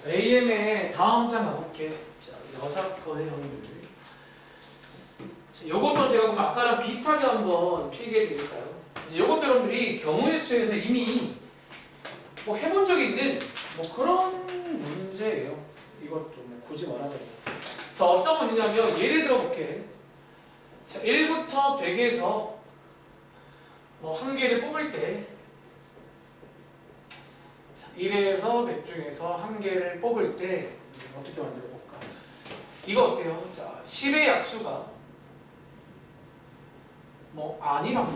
AM의 다음 장 가볼게. 자, 여사건의 확률. 자, 요것도 제가 그럼 아까랑 비슷하게 한번 필기해 드릴까요? 요것도 여러분들이 경우의 수에서 이미 뭐 해본 적이 있는 뭐 그런 문제예요. 이것도 뭐 굳이 말하자면. 자, 어떤 문제냐면 예를 들어 볼게. 자, 1부터 100에서 뭐 한 개를 뽑을 때 1에서 100 중에서 한 개를 뽑을 때 어떻게 만들어 볼까? 이거 어때요? 자, 10의 약수가 뭐 아니라고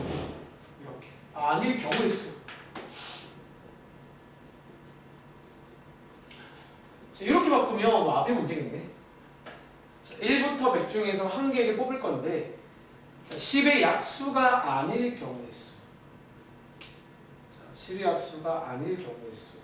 이렇게 아닐 경우의 수. 자, 이렇게 바꾸면 뭐 앞에 문제겠네. 자, 1부터 100 중에서 한 개를 뽑을 건데 자, 10의 약수가 아닐 경우의 수. 자, 10의 약수가 아닐 경우의 수.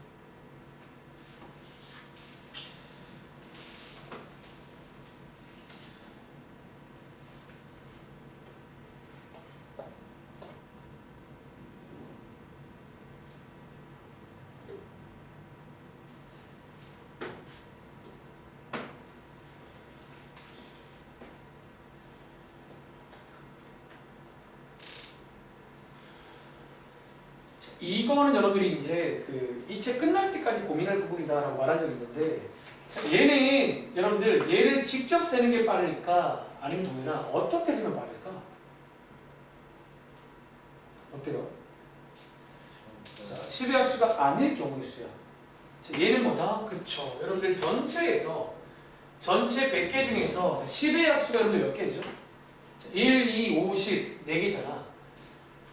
이거는 여러분들이 이제 이 책 끝날 때까지 고민할 부분이다라고 말한 적이 있는데 자, 얘는 여러분들 얘를 직접 세는 게 빠를까 아니면 동일아 어떻게 세면 빠를까? 어때요? 자, 10의 약수가 아닐 경우의 수야. 자, 얘는 뭐다? 그쵸. 여러분들 전체에서 전체 100개 중에서 10의 약수가 여러분들 몇 개죠? 자, 1, 2, 5, 10, 4개잖아.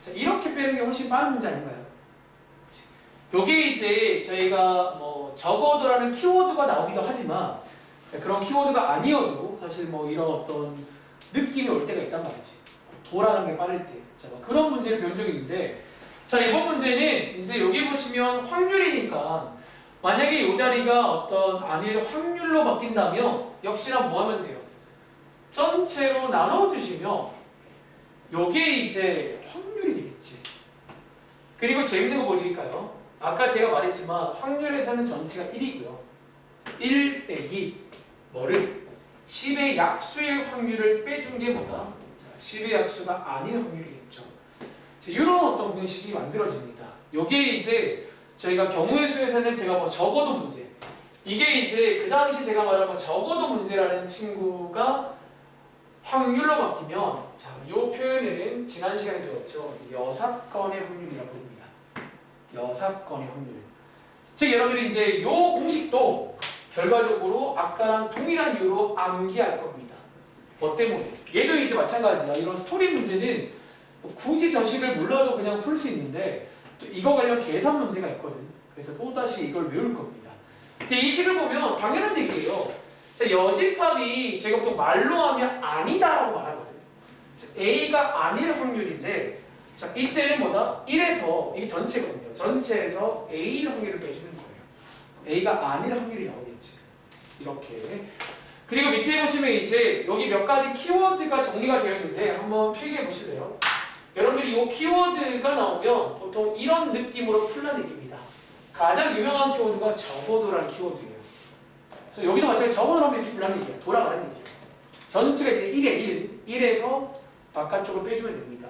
자, 이렇게 빼는 게 훨씬 빠른 문제 아닌가요? 요게 이제 저희가 뭐 적어도라는 키워드가 나오기도 하지만 그런 키워드가 아니어도 사실 뭐 이런 어떤 느낌이 올 때가 있단 말이지. 돌아가는 게 빠를 때. 자, 뭐 그런 문제를 배운 적이 있는데 자, 이번 문제는 이제 여기 보시면 확률이니까 만약에 이 자리가 어떤 아닐 확률로 바뀐다면 역시나 뭐 하면 돼요? 전체로 나눠주시면 요게 이제 확률이 되겠지. 그리고 재밌는 거 보여드릴까요? 아까 제가 말했지만 확률에서는 전체가 1이고요. 1 빼기 뭐를? 10의 약수일 확률을 빼준 게 뭐다? 자, 10의 약수가 아닌 확률이겠죠. 자, 이런 어떤 공식이 만들어집니다. 이게 이제 저희가 경우의 수에서는 제가 뭐 적어도 문제 이게 이제 그 당시 제가 말한 거 적어도 문제라는 친구가 확률로 바뀌면 자, 이 표현은 지난 시간에 배웠죠. 여사건의 확률이라고 부릅니다. 여사건의 확률. 즉 여러분들이 이제 이 공식도 결과적으로 아까랑 동일한 이유로 암기할 겁니다. 뭐 때문에? 얘도 이제 마찬가지야. 이런 스토리 문제는 굳이 저 식을 몰라도 그냥 풀 수 있는데 또 이거 관련 계산 문제가 있거든. 그래서 또다시 이걸 외울 겁니다. 근데 이 식을 보면 당연한 얘기예요. 자, 여집합이 제가 보통 말로 하면 아니다라고 말하거든요. A가 아닐 확률인데 자, 이때는 뭐다? 1에서 이게 전체거든요. 전체에서 A일 확률을 빼주는 거예요. A가 아닐 확률이 나오겠지. 이렇게. 그리고 밑에 보시면 이제 여기 몇 가지 키워드가 정리가 되어 있는데 한번 필기해 보실래요? 여러분들이 이 키워드가 나오면 보통 이런 느낌으로 풀어내깁니다. 가장 유명한 키워드가 적어도라는 키워드예요. 그래서 여기도 마찬가지로 적어도라는 이렇게 불러내는 얘기예요. 돌아가는 얘기예요. 전체가 이제 1에 1, 1에서 바깥쪽을 빼주면 됩니다.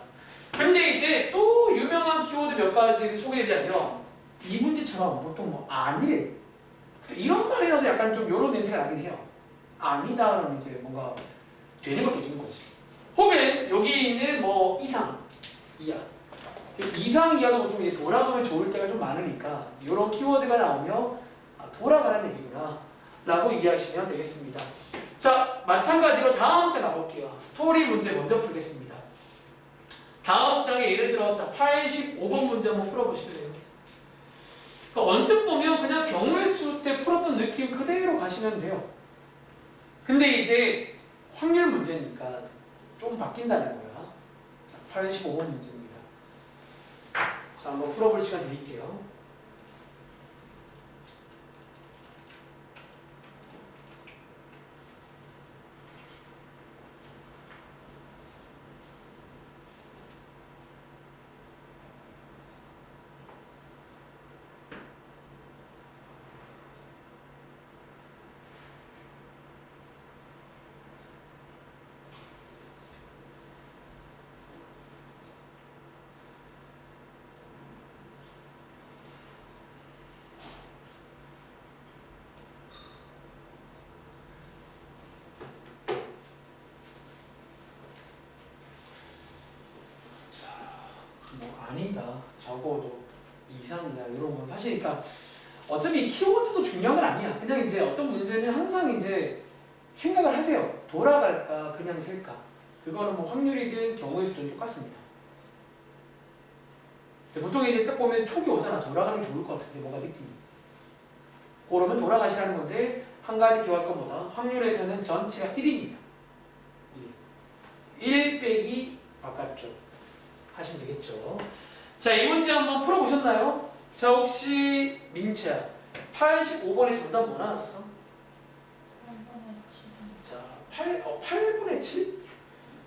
근데 이제 또 유명한 키워드 몇 가지를 소개해드리자면 이 문제처럼 보통 뭐 아닐 이런 말이라도 약간 좀 요런 냄새가 나긴 해요. 아니다라는 이제 뭔가 되는 것도 있는 거지. 혹은 여기 있는 뭐 이상, 이하 이상, 이하도 보통 이제 돌아가면 좋을 때가 좀 많으니까 이런 키워드가 나오면 아, 돌아가라는 얘기구나 라고 이해하시면 되겠습니다. 자, 마찬가지로 다음 장 가볼게요. 스토리 문제 먼저 풀겠습니다. 다음 장에 예를 들어 자 85번 문제 한번 풀어보실래요? 그러니까 언뜻 보면 그냥 경우의 수 때 풀었던 느낌 그대로 가시면 돼요. 근데 이제 확률 문제니까 좀 바뀐다는 거야. 자, 85번 문제입니다. 자, 한번 풀어볼 시간 드릴게요. 뭐 아니다, 적어도 이상이야 이런 건 사실 그러니까 어차피 이 키워드도 중요한 건 아니야. 그냥 이제 어떤 문제는 항상 이제 생각을 하세요. 돌아갈까 그냥 쓸까. 그거는 뭐 확률이든 경우의 수든 똑같습니다. 보통 이제 딱 보면 촉이 오잖아. 돌아가는 게 좋을 것 같은데 뭔가 느낌이. 그러면 돌아가시라는 건데 한 가지 기억할 건 뭐다? 확률에서는 전체가 1입니다. 1 빼기 바깥쪽 하시면 되겠죠. 자, 이 문제 한번 풀어보셨나요? 자, 혹시 민채야 85번에 정답 뭐 나왔어? 자, 8분의 7?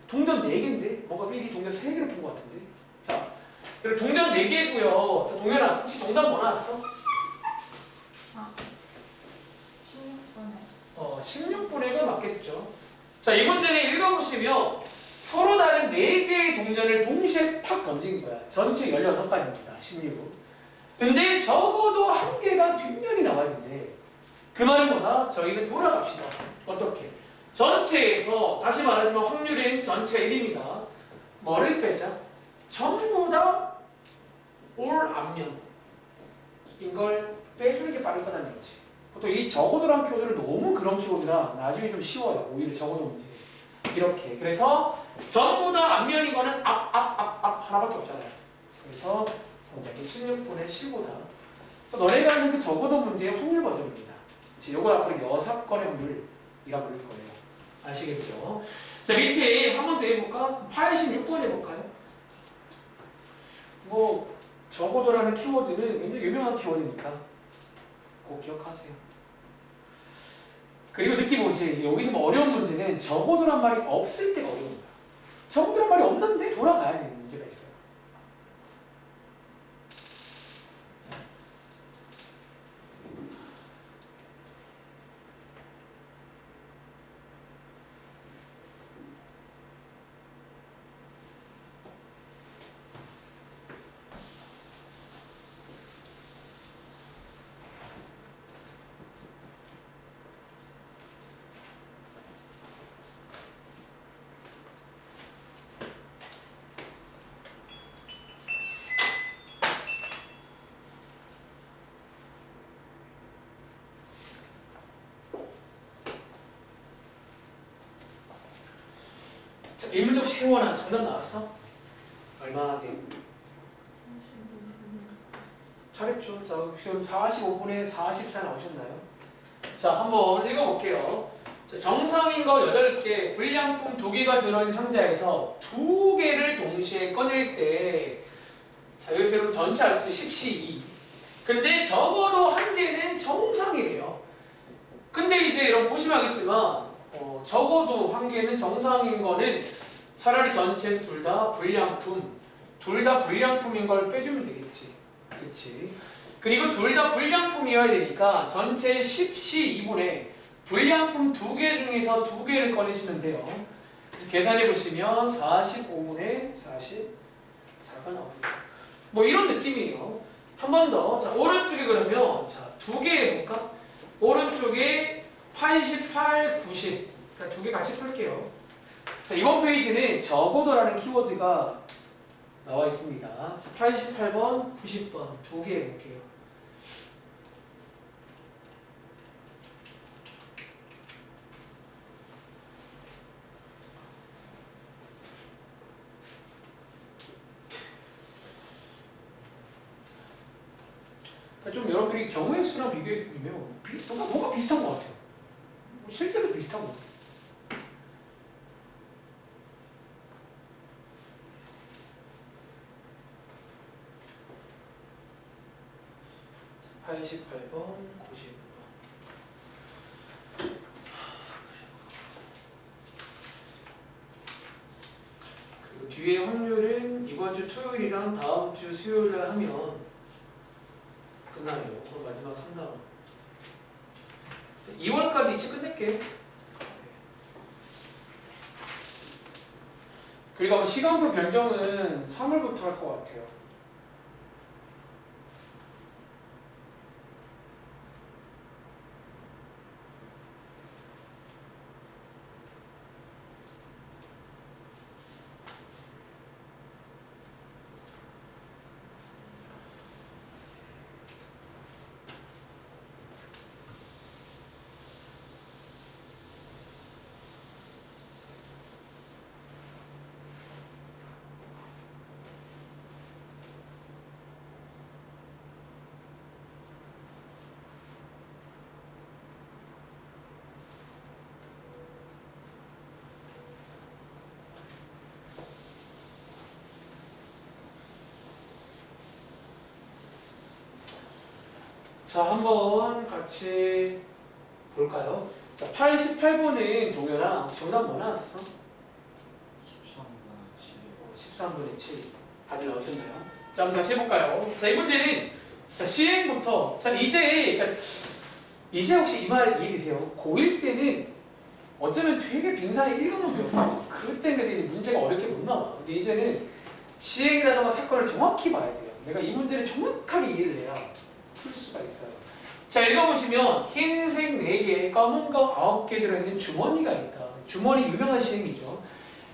동전 4개인데? 뭔가 미리 동전 3개를 푼 것 같은데? 자, 그리고 동전 4개고요. 자, 동현아, 혹시 정답 뭐 나왔어? 16분의 1가 맞겠죠. 자, 이 문제는 읽어보시면 서로 다른 4개의 동전을 동시에 팍 던진 거야. 전체 16가지입니다. 16. 근데 적어도 한 개가 뒷면이 나와야 되는데 그 말은 뭐다? 저희는 돌아갑시다. 어떻게? 전체에서 다시 말하지만 확률은 전체가 1입니다. 뭐를 빼자? 전부 다 올 앞면인 걸 빼주는 게 빠를 거라는 거지. 보통 이 적어도란 키워드는 너무 그런 키워드라 나중에 좀 쉬워요. 오히려 적어도 문제. 이렇게. 그래서 전부 다 앞면인 거는 앞 하나밖에 없잖아요. 그래서 정답이 16분의 15다. 너네가 하는 그 적어도 문제의 확률 버전입니다. 이걸 앞으로 6건의 확률이라고 부를 거예요. 아시겠죠? 자, 밑에 한 번 더 해볼까? 86번 해볼까요? 뭐 적어도라는 키워드는 굉장히 유명한 키워드니까 꼭 기억하세요. 그리고 느낌 오지? 여기서 뭐 어려운 문제는 적어도란 말이 없을 때가 어려운 거야. 적어도란 말이 없는데 돌아가야 되는 문제가 있어요. 자, 1문제 혹시 해원아 정답 나왔어? 얼마하게? 잘했죠. 자, 지금 45분에 44 나오셨나요? 자, 한번 읽어볼게요. 자, 정상인 거 8개, 불량품 2개가 들어있는 상자에서 2개를 동시에 꺼낼 때, 자, 여기서 여러분 전체 알 수 있는 10C2. 근데 적어도 한 개는 정상이래요. 근데 이제 여러분 보시면 알겠지만, 적어도 한 개는 정상인 거는 차라리 전체에서 둘 다 불량품, 둘 다 불량품인 걸 빼주면 되겠지. 그치? 그리고 둘 다 불량품이어야 되니까 전체 10C2분의 불량품 2개 중에서 2개를 꺼내시면 돼요. 그래서 계산해 보시면 45분의 44가 나옵니다. 뭐 이런 느낌이에요. 한 번 더. 자, 오른쪽에 그러면 자, 2개 해볼까? 오른쪽에 88, 90. 그러니까 2개 같이 풀게요. 자, 이번 페이지는 적어도라는 키워드가 나와 있습니다. 자, 88번, 90번 2개 해볼게요. 그러니까 좀 여러분들이 경우의 수랑 비교해서 보면 뭔가 비슷한 것 같아요. 실제로 비슷한 것 같아요. 88번, 90번. 그리고 뒤에 확률은 이번 주 토요일이랑 다음 주 수요일에 하면 끝나네요. 그럼 마지막 3단원. 2월까지 이치 끝낼게. 그리고 시간표 변경은 3월부터 할 것 같아요. 자, 한번 같이 볼까요? 자, 88번은 동현아, 정답 뭐 나왔어? 13분의 7. 다들 넣으셨나요? 자, 한번 다시 해볼까요? 자, 이 문제는 자, 시행부터 자, 이제 그러니까 이제 혹시 이 말 이해되세요? 고1 때는 어쩌면 되게 빙산의 1급만 배웠어요. 그때는 그래서 이제 문제가 어렵게 못 나와. 근데 이제는 시행이라던가 사건을 정확히 봐야 돼요. 내가 이 문제를 정확하게 이해를 해야 풀 수가 있어요. 자, 읽어보시면 흰색 4개, 검은 거 9개 들어있는 주머니가 있다. 주머니 유명한 시행이죠.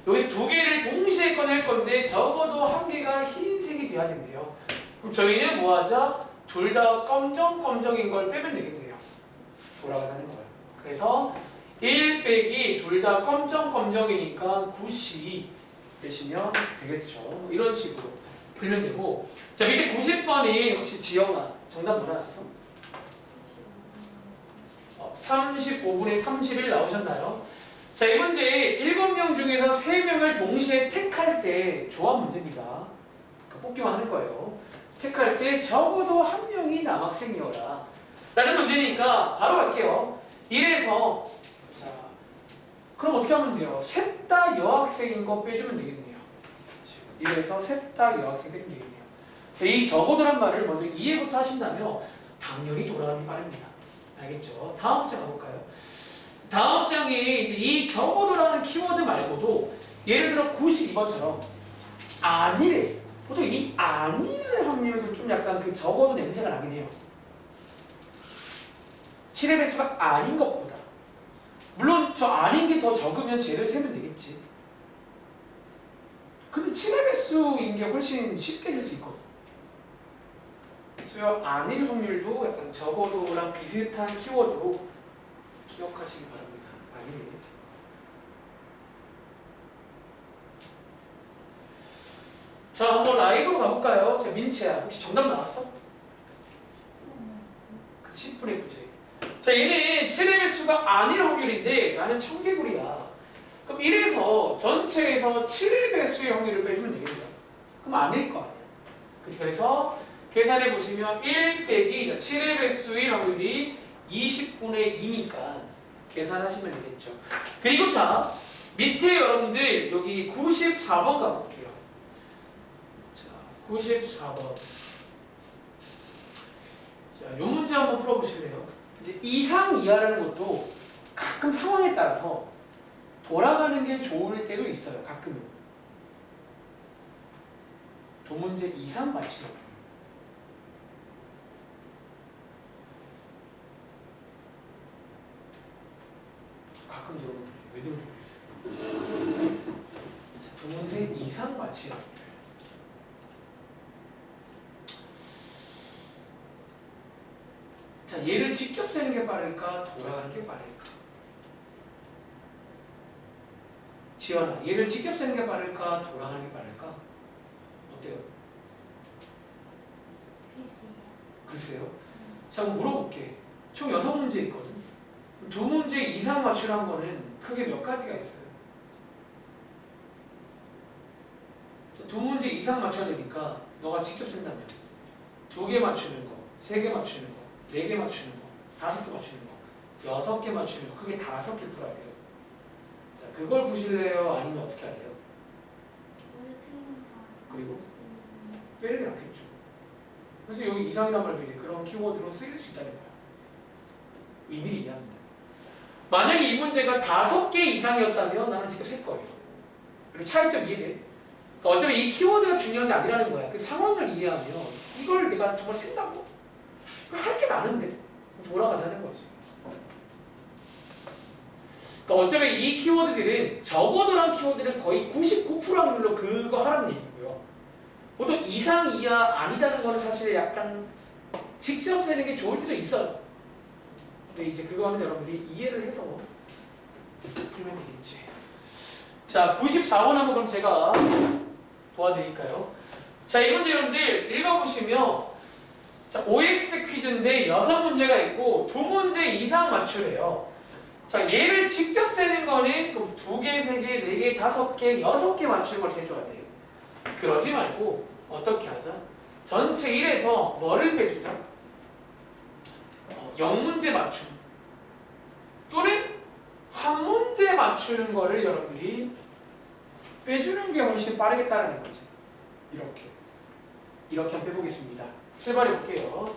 여기서 2개를 동시에 꺼낼 건데 적어도 1개가 흰색이 돼야 된대요. 그럼 저희는 뭐 하자? 둘 다 검정인 걸 빼면 되겠네요. 돌아가자는 거예요. 그래서 1 빼기 둘 다 검정이니까 92 빼시면 되겠죠. 이런 식으로 풀면 되고. 자, 밑에 90번이 혹시 지영아 정답 뭐 나왔어? 35분의 31 나오셨나요? 자, 이 문제 7명 중에서 3명을 동시에 택할 때 조합 문제입니다. 그러니까 뽑기만 하는 거예요. 택할 때 적어도 1명이 남학생이어라 라는 문제니까 바로 갈게요. 이래서 자, 그럼 어떻게 하면 돼요? 셋 다 여학생인 거 빼주면 되겠네요. 이래서 셋 다 여학생 빼주면 되겠네요. 자, 이 적어도란 말을 먼저 이해부터 하신다면 당연히 돌아가기 빠릅니다. 알겠죠? 다음 장 가볼까요? 다음 장에 이제 이 적어도라는 키워드 말고도 예를 들어 92번처럼 아니래. 보통 이 아니를 확률도 좀 약간 그 적어도 냄새가 나긴 해요. 7의 배수가 아닌 것보다. 물론 저 아닌 게 더 적으면 쟤를 세면 되겠지. 근데 7의 배수인 게 훨씬 쉽게 셀 수 있거든. 그래서 아닐 확률도 약간 적어도랑 비슷한 키워드로 기억하시기 바랍니다. 아니네. 자, 한번 라이브로 가볼까요? 자, 민채야, 혹시 정답 나왔어? 10분의 9지. 자, 얘는 7의 배수가 아닐 확률인데 나는 청개구리야. 그럼 이래서 전체에서 7의 배수의 확률을 빼주면 되겠네요. 그럼 아닐 거 아니야. 그래서 계산해 보시면 1 빼기 7의 배수의 확률이 20분의 2니까 계산하시면 되겠죠. 그리고 자, 밑에 여러분들 여기 94번 가볼게요. 자, 94번. 자, 요 문제 한번 풀어보실래요? 이제 이상 이하라는 것도 가끔 상황에 따라서 돌아가는 게 좋을 때도 있어요. 가끔은. 도문제 이상 맞히는 거. 가끔 들어보면 왜 들어보겠어요? 도문제 이상 맞히는 거. 자, 얘를 직접 세는 게 빠를까? 돌아가는 게 빠를까? 지연아, 얘를 직접 세는 게 빠를까? 돌아가는 게 빠를까? 어때요? 글쎄요. 자, 그럼 물어볼게. 총 6문제 있거든. 2문제 이상 맞추라는 거는 크게 몇 가지가 있어요. 2문제 이상 맞춰야 되니까 너가 직접 쓴다면 2개 맞추는 거, 3개 맞추는 거, 4개 맞추는 거, 5개 맞추는 거, 6개 맞추는 거, 크게 5개 풀어야 돼요. 자, 그걸 보실래요? 아니면 어떻게 할래요? 그리고 빼는 게 낫겠죠. 그래서 여기 이상이란 말도 이제 그런 키워드로 쓰일 수 있다는 거야. 의미를 이해합니다. 만약에 이 문제가 5개 이상이었다면 나는 직접 셀 거예요. 그리고 차이점 이해돼? 그러니까 어차피 이 키워드가 중요한 게 아니라는 거야. 그 상황을 이해하면 이걸 내가 정말 쓴다고? 할 게 많은데 돌아가자는 거지. 그러니까 어차피 이 키워드들은 적어도란 키워드는 거의 99% 확률로 그거 하라는 얘기고요. 보통 이상 이하 아니다는 거는 사실 약간 직접 쓰는 게 좋을 때도 있어요. 근데 이제 그거는 여러분들이 이해를 해서 풀면 되겠지. 자, 94번 한번 그럼 제가 도와드릴까요? 자, 이 문제 여러분들 읽어보시면 자, OX 퀴즈인데 6문제가 있고 2문제 이상 맞추래요. 자, 얘를 직접 세는 거는 그럼 2개, 3개, 4개, 5개, 6개 맞추는 걸 세줘야 돼요. 그러지 말고 어떻게 하자? 전체 1에서 뭐를 빼주자? 0문제 맞춤 또는 한 문제 맞추는 거를 여러분들이 빼주는 게 훨씬 빠르겠다라는 거지. 이렇게 한번 빼보겠습니다. 출발해 볼게요.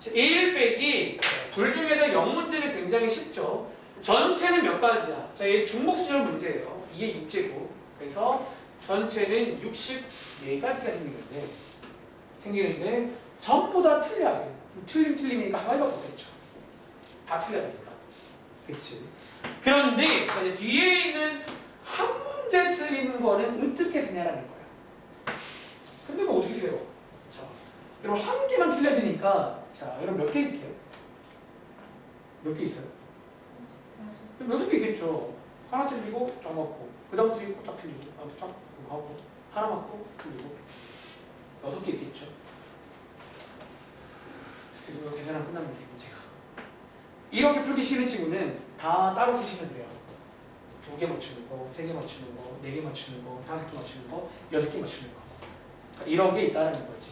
1 빼기 둘 중에서 0문제는 굉장히 쉽죠. 전체는 몇 가지야? 자, 얘 중복순열 문제예요. 2의 6제곱. 그래서 전체는 64가지가 생기는데 전부 다 틀려야 돼. 틀리니까 하나밖에 없겠죠. 다 틀려야 되니까. 그치? 그런데 이제 뒤에 있는 한 문제 틀리는 거는 어떻게 쓰냐라는 거야. 근데 뭐 어떻게 세요? 자, 여러분 한 개만 틀려야 되니까 자, 여러분 몇 개 있게요? 몇 개 있어요? 6개 있겠죠. 하나 틀리고 쫙 맞고 그 다음 틀리고 쫙 틀리고 쫙 하고 하나 맞고 틀리고 6개 있겠죠. 그래서 계산은 끝납니다. 문제가. 이렇게 풀기 싫은 친구는 다 따로 쓰시면 돼요. 2개 맞추는 거, 3개 맞추는 거, 4개 맞추는 거, 5개 맞추는 거, 6개 맞추는 거. 이런 게 있다는 거지.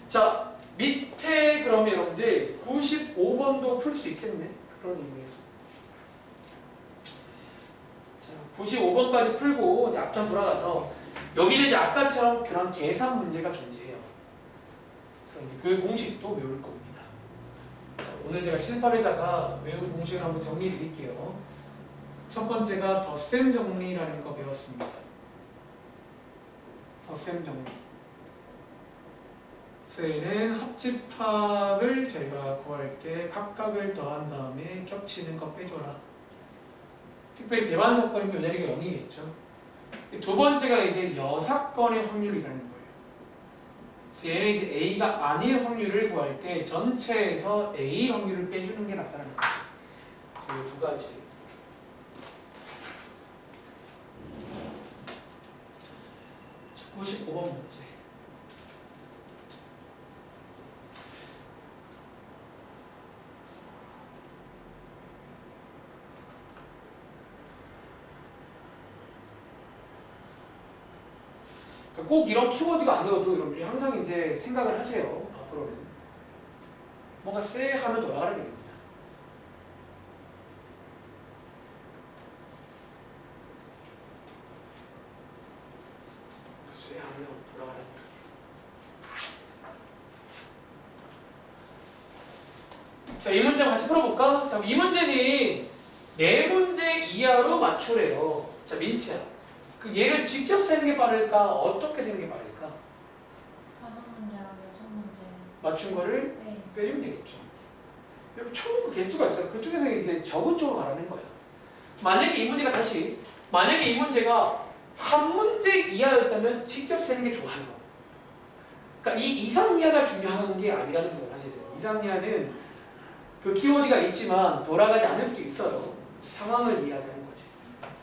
자, 밑에 그러면 여러분들 95번도 풀 수 있겠네. 그런 의미에서. 자, 95번까지 풀고 이제 앞전 돌아가서 여기는 이제 아까처럼 그런 계산 문제가 존재해요. 그래서 이제 그 공식도 외울 겁니다. 자, 오늘 제가 실발에다가 외운 공식을 한번 정리해 드릴게요. 첫 번째가 덧셈 정리라는 거 배웠습니다. 덧셈 정리. 저희는 합집합을 저희가 구할 때 각각을 더한 다음에 겹치는 거 빼줘라. 특별히 배반사건이면 이 자리가 0이겠죠. 두 번째가 이제 여사건의 확률이라는 거예요. 그래서 얘는 이제 A가 아닐 확률을 구할 때 전체에서 A 확률을 빼주는 게 낫다는 거죠. 이 두 가지. 95번 문제. 꼭 이런 키워드가 아니어도 여러분들이 항상 이제 생각을 하세요. 앞으로는 뭔가 쎄 하면 돌아가야 됩니다. 쎄 하면 돌아가야 됩니다. 자, 이 문제 같이 풀어볼까? 자, 이 문제는 4문제 이하로 맞추래요. 자, 민치야. 그 얘를 직접 세는 게 빠를까? 어떻게 세는 게 빠를까? 5문제랑 6문제. 맞춘 거를 빼주면 되겠죠. 여러분 총 그 개수가 있어요. 그중에서 이제 적은 쪽으로 가라는 거야. 만약에 이 문제가 한 문제 이하였다면 직접 세는 게 좋아요. 그러니까 이 이상 이하가 중요한 게 아니라는 생각을 하셔야 돼요. 이상 이하는 그 키워드가 있지만 돌아가지 않을 수도 있어요. 상황을 이해하자는 거지.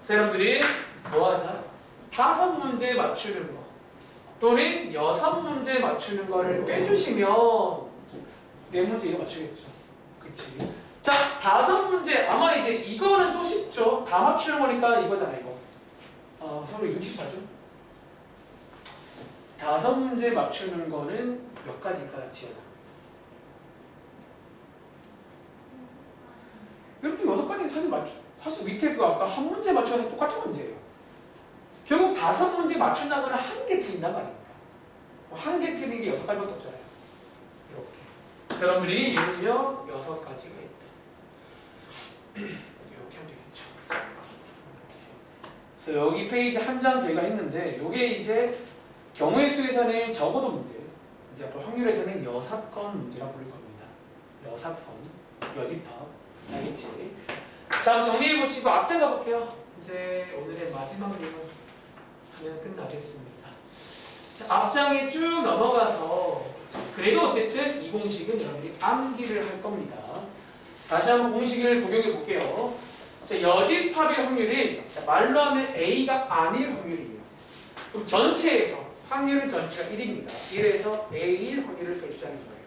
자, 여러분들이 뭐 하자? 5문제 맞추는 거 또는 6문제 맞추는 거를 빼주시면 4문제 이거 맞추겠죠. 그치? 자, 5문제 아마 이제 이거는 또 쉽죠. 다 맞추는 거니까 이거잖아 이거. 서로 64죠. 5문제 맞추는 거는 몇 가지일까요, 지연아? 여러분 6가지 사실 밑에 그 아까 한 문제 맞춰서 똑같은 문제예요. 결국 5문제 맞춘다거나 한 개 틀린단 말이니까. 한 개 틀린 게 6가지밖에 없잖아요. 이렇게. 여러분들이 예를들면 6가지가 있다. 이렇게 하면 되겠죠. 그래서 여기 페이지 한 장 저희가 했는데 이게 이제 경우의 수에서는 적어도 문제, 이제 앞으로 확률에서는 여사건 문제라고 부를 겁니다. 여사건, 여집합. 알겠지? 자, 정리해보시고 앞장 가볼게요. 이제 오늘의 마지막 내용 하면 끝나겠습니다. 자, 앞장에 쭉 넘어가서 그래도 어쨌든 이 공식은 여러분들이 암기를 할 겁니다. 다시 한번 공식을 적용해 볼게요. 자, 여집합의 확률이 말로 하면 A가 아닐 확률이에요. 그럼 전체에서 확률은 전체가 1입니다. 1에서 A일 확률을 빼주자는 거예요.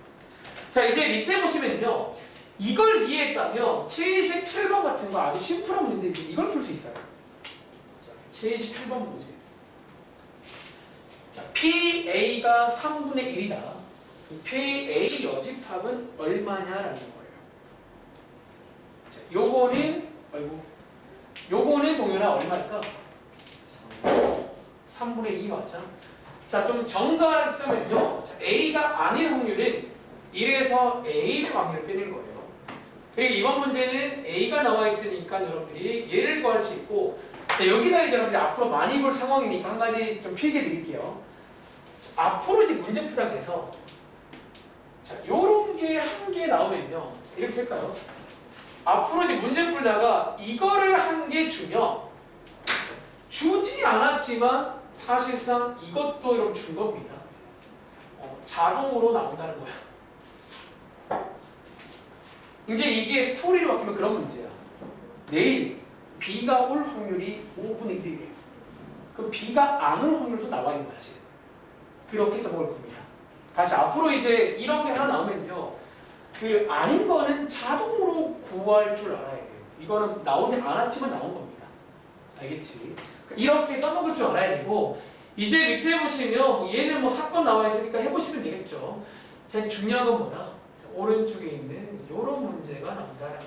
자, 이제 밑에 보시면요. 이걸 이해했다면 77번 같은 거 아주 심플한 문제인데 이걸 풀 수 있어요. 자, 77번 문제. 자, PA가 3분의 1이다. PA 여집합은 얼마냐라는 거예요. 요거는 요거는 동현아 얼마일까? 3분의 2 맞아. 자, 좀 정가를 쓰면요. 자, A가 아닐 확률은 1에서 A를 확률을 빼는 거예요. 그리고 이번 문제는 A가 나와 있으니까 여러분들이 얘를 구할 수 있고, 자, 여기서 이제 여러분들이 앞으로 많이 볼 상황이니까 한 가지 좀 필기 드릴게요. 앞으로 이제 문제 풀다 돼서 자, 요런 게 한 개 나오면요. 이렇게 쓸까요? 앞으로 이제 문제 풀다가 이거를 한 개 주면 주지 않았지만 사실상 이것도 이렇게 준 겁니다. 자동으로 나온다는 거야. 이제 이게 스토리로 바뀌면 그런 문제야. 내일 비가 올 확률이 5분의 1이에요. 그럼 비가 안 올 확률도 나와 있는 거지. 그렇게 써먹을 겁니다. 다시 앞으로 이제 이런 게 하나 나오면요. 그 아닌 거는 자동으로 구할 줄 알아야 돼요. 이거는 나오지 않았지만 나온 겁니다. 알겠지? 이렇게 써먹을 줄 알아야 되고, 이제 밑에 보시면 뭐 얘는 뭐 사건 나와 있으니까 해보시면 되겠죠. 제일 중요한 건 뭐냐? 자, 오른쪽에 있는 이런 문제가 나온다는 거예요.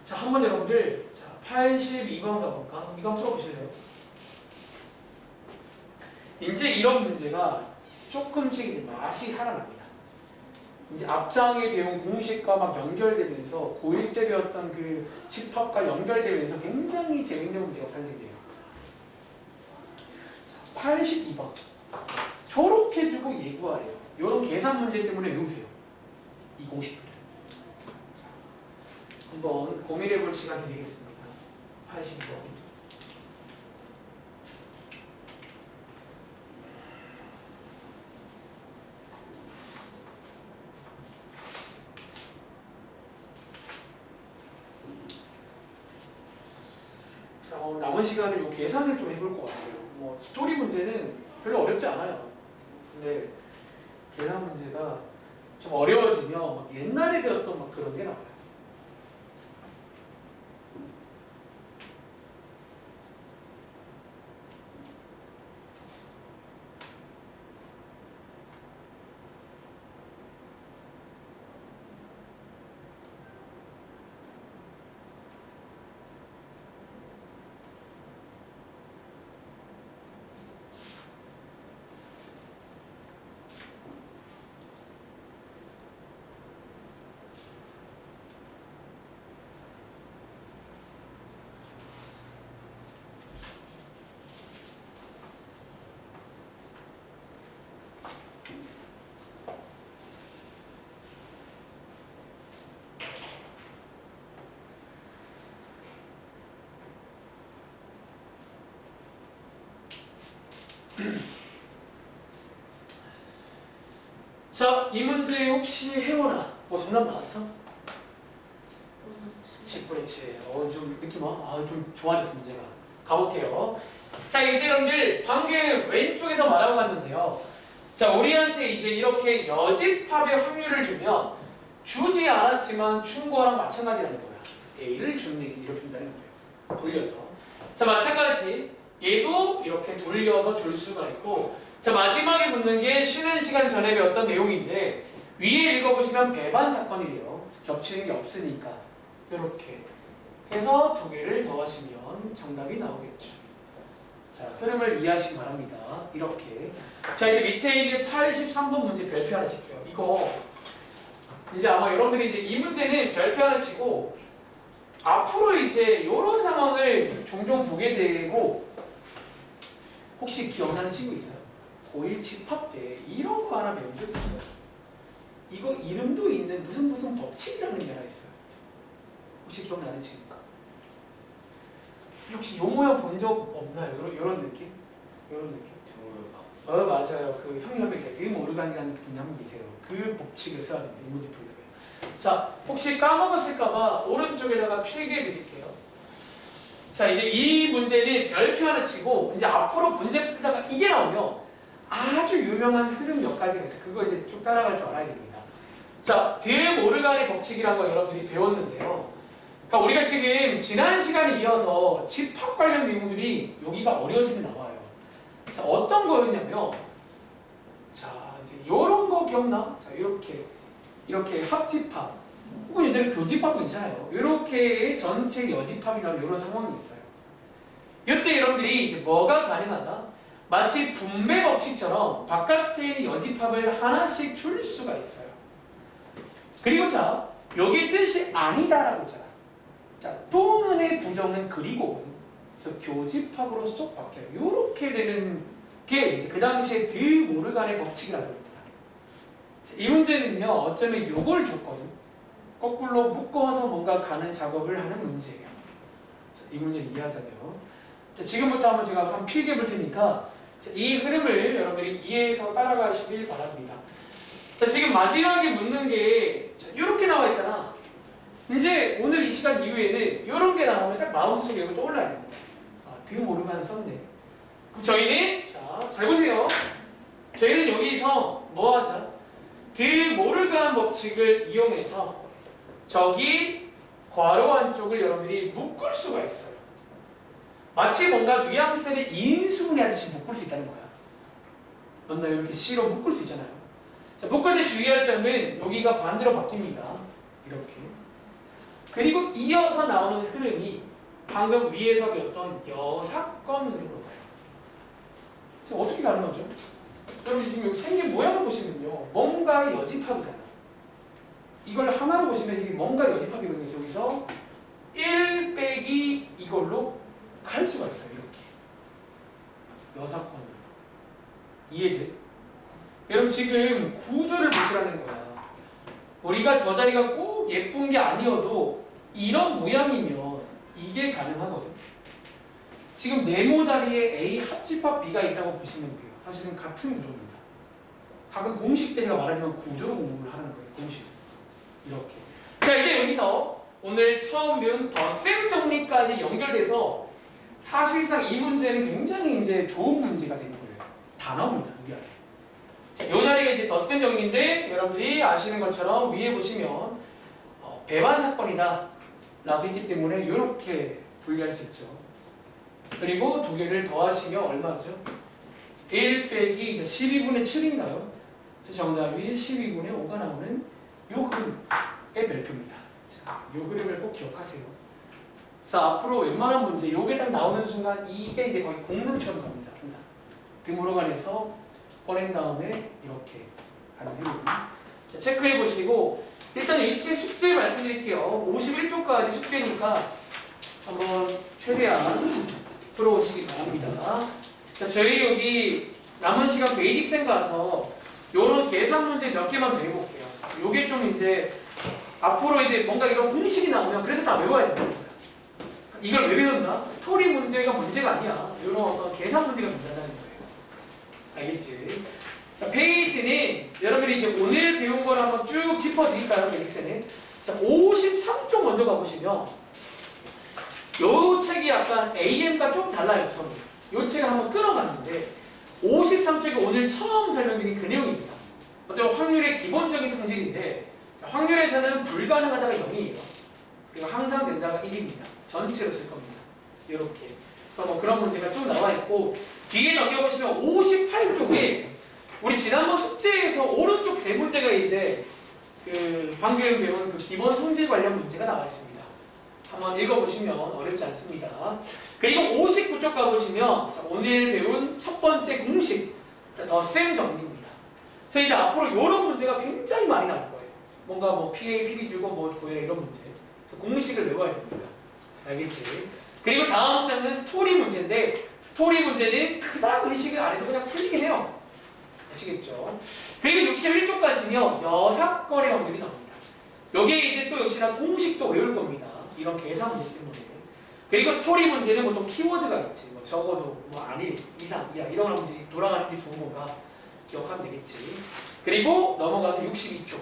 자, 한번 여러분들 자 82번 가볼까? 이거 한번 풀어보실래요? 이제 이런 문제가 조금씩 맛이 살아납니다. 이제 앞장에 배운 공식과 막 연결되면서 고1 때 배웠던 그 집합과 연결되면서 굉장히 재밌는 문제가 탄생돼요. 82번. 저렇게 주고 예구하래요. 이런 계산 문제 때문에 외우세요. 이 공식들을. 한번 고민해 볼 시간 드리겠습니다. 82번. 자, 남은 시간은 이 계산을 좀 해볼 것 같아요. 뭐 스토리 문제는 별로 어렵지 않아요. 근데 계산 문제가 좀 어려워지면 막 옛날에 배웠던 막 그런 게 나와요. 자, 이 문제 혹시 혜원아 뭐 정답 나왔어? 10분의 7. 좀 느낌 와? 좀 좋아졌어 문제가. 가볼게요. 자, 이제 여러분들 방금 왼쪽에서 말하고 갔는데요. 자, 우리한테 이제 이렇게 여집합의 확률을 주면 주지 않았지만 준 거랑 마찬가지라는 거야. A를 주는 얘기 이렇게 준다는 거예요. 돌려서. 자, 마찬가지. 얘도 이렇게 돌려서 줄 수가 있고, 자, 마지막에 묻는 게 쉬는 시간 전에 배웠던 내용인데 위에 읽어보시면 배반 사건이래요. 겹치는 게 없으니까 이렇게 해서 두 개를 더하시면 정답이 나오겠죠. 자, 흐름을 이해하시기 바랍니다. 이렇게. 자, 이제 밑에 있는 83번 문제 별표 하나 칠게요. 이거 이제 아마 여러분들이 이제 이 문제는 별표 하나 치고 앞으로 이제 이런 상황을 종종 보게 되고, 혹시 기억나는 친구 있어요? 고1 집합 때 이런 거 하나 배운 적 있어요. 이거 이름도 있는 무슨 법칙이라는 게 하나 있어요. 혹시 기억나는 친구? 혹시 요 모양 본 적 없나요? 요런 느낌? 요런 느낌? 맞아요. 그 형님한테 드모르간이라는 분이 한 분 계세요. 그 법칙을 써야 됩니다. 이 문제 풀 때. 자, 혹시 까먹었을까봐 오른쪽에다가 필기해 드릴게요. 자, 이제 이 문제는 별표 하나 치고 이제 앞으로 문제 풀다가 이게 나오면 아주 유명한 흐름 몇 가지가 있어요. 그거 이제 쭉 따라갈 줄 알아야 됩니다. 자, 드모르간의 법칙이라는 거 여러분들이 배웠는데요. 그러니까 우리가 지금 지난 시간에 이어서 집합 관련 내용들이 여기가 어려워지면 나와요. 자, 어떤 거였냐면, 자, 이제 이런 거 기억나? 자, 이렇게 합집합, 혹은 예전에 교집합도 있잖아요. 이렇게 전체 여집합이나 이런 상황이 있어요. 이때 여러분들이 이제 뭐가 가능하다? 마치 분배 법칙처럼 바깥에 있는 여집합을 하나씩 줄 수가 있어요. 그리고 자, 여기 뜻이 아니다라고 했잖아. 자, 또는의 부정은 그리고 그래서 교집합으로 쏙 바뀌어요. 이렇게 되는 게 이제 그 당시에 드 모르간의 법칙이라고 합니다. 이 문제는요, 어쩌면 이걸 줬거든. 거꾸로 묶어서 뭔가 가는 작업을 하는 문제예요. 자, 이 문제를 이해하자면, 자, 지금부터 한번 제가 한번 필기해 볼 테니까 자, 이 흐름을 여러분들이 이해해서 따라가시길 바랍니다. 자, 지금 마지막에 묻는 게 자, 이렇게 나와 있잖아. 이제 오늘 이 시간 이후에는 이런 게 나오면 딱 마음속에 이거 떠올라야 됩니다. 아, 드 모르간 썼네. 그럼 저희는 자, 잘 보세요. 저희는 여기서 뭐 하자? 드 모르간 법칙을 이용해서 저기 괄호 안쪽을 여러분들이 묶을 수가 있어요. 마치 뭔가 뉘앙스를 인수분해하듯이 묶을 수 있다는 거야. 뭔가 이렇게 C로 묶을 수 있잖아요. 자, 묶을 때 주의할 점은 여기가 반대로 바뀝니다. 이렇게. 그리고 이어서 나오는 흐름이 방금 위에서 배웠던 여사건 흐름으로 가요. 지금 어떻게 가는 거죠? 여러분 지금 여기 생긴 모양을 보시면요. 뭔가 여집합이잖아요. 이걸 하나로 보시면 이게 뭔가 여집합이 되는 거죠. 여기서 1 빼기 이걸로 갈 수가 있어요. 이렇게. 여사건. 이해돼? 여러분 지금 구조를 보시라는 거야. 우리가 저 자리가 꼭 예쁜 게 아니어도 이런 모양이면 이게 가능하거든. 지금 네모 자리에 A 합집합 B가 있다고 보시면 돼요. 사실은 같은 구조입니다. 가끔 공식 때 제가 말하지만 구조로 공부를 하는 거예요. 공식. 이렇게. 자, 이제 여기서 오늘 처음 배운 덧셈 정리까지 연결돼서 사실상 이 문제는 굉장히 이제 좋은 문제가 되는 거예요. 다 나옵니다. 우리 안에. 자, 이 자리가 이제 덧셈 정리인데 여러분들이 아시는 것처럼 위에 보시면 배반 사건이다 라고 했기 때문에 이렇게 분리할 수 있죠. 그리고 두 개를 더하시면 얼마죠? 1 빼기 12분의 7인가요? 그래서 정답이 12분의 5가 나오는 이 흐름의 별표입니다. 자, 이 흐름을 꼭 기억하세요. 그래서 앞으로 웬만한 문제 이게 딱 나오는 순간 이게 이제 거의 공물처럼 갑니다. 항상 드물어간에서 꺼낸 다음에 이렇게 가는 흐름. 자, 체크해 보시고 일단 일체 숙제 말씀드릴게요. 51쪽까지 숙제니까 한번 최대한 풀어오시기 바랍니다. 자, 저희 여기 남은 시간 베이직생 가서 요런 계산 문제 몇 개만 더 해볼게요. 요게 좀 이제 앞으로 이제 뭔가 이런 공식이 나오면 그래서 다 외워야 됩니다. 이걸 왜 외웠나? 스토리 문제가 문제가 아니야. 이런 어떤 계산 문제가 문제라는 거예요. 알겠지? 자, 페이지는 여러분이 이제 오늘 배운 걸 한번 쭉 짚어드릴까요? 베이직생에. 자, 53쪽 먼저 가보시면 요 책이 약간 AM과 좀 달라요. 구성이. 요 책을 한번 끌어갔는데 53쪽이 오늘 처음 설명드린 그 내용입니다. 어떤 확률의 기본적인 성질인데 자, 확률에서는 불가능하다가 0이에요. 그리고 항상 된다가 1입니다. 전체로 쓸 겁니다. 이렇게. 그래서 뭐 그런 문제가 쭉 나와 있고 뒤에 넘겨보시면 58쪽에 우리 지난번 숙제에서 오른쪽 세 문제가 이제 그 방금 배운 그 기본 성질 관련 문제가 나와 있습니다. 한번 읽어보시면 어렵지 않습니다. 그리고 59쪽 가보시면 자, 오늘 배운 첫 번째 공식 덧셈 정리입니다. 그래서 이제 앞으로 이런 문제가 굉장히 많이 나올 거예요. 뭔가 뭐 PA, PB 주고 뭐 구해라 이런 문제. 그래서 공식을 외워야 됩니다. 알겠지? 그리고 다음 장은 스토리 문제인데 스토리 문제는 그닥 의식을 안 해도 그냥 풀리긴 해요. 아시겠죠? 그리고 61쪽 가시면 여사건의 확률이 나옵니다. 여기에 이제 또 역시나 공식도 외울 겁니다. 이런 계산 문제 때문에. 그리고 스토리 문제는 보통 키워드가 있지. 뭐 적어도 뭐 아닐, 이상, 이하 이런 문제 돌아가는 게 좋은 건가 기억하면 되겠지. 그리고 넘어가서 62쪽.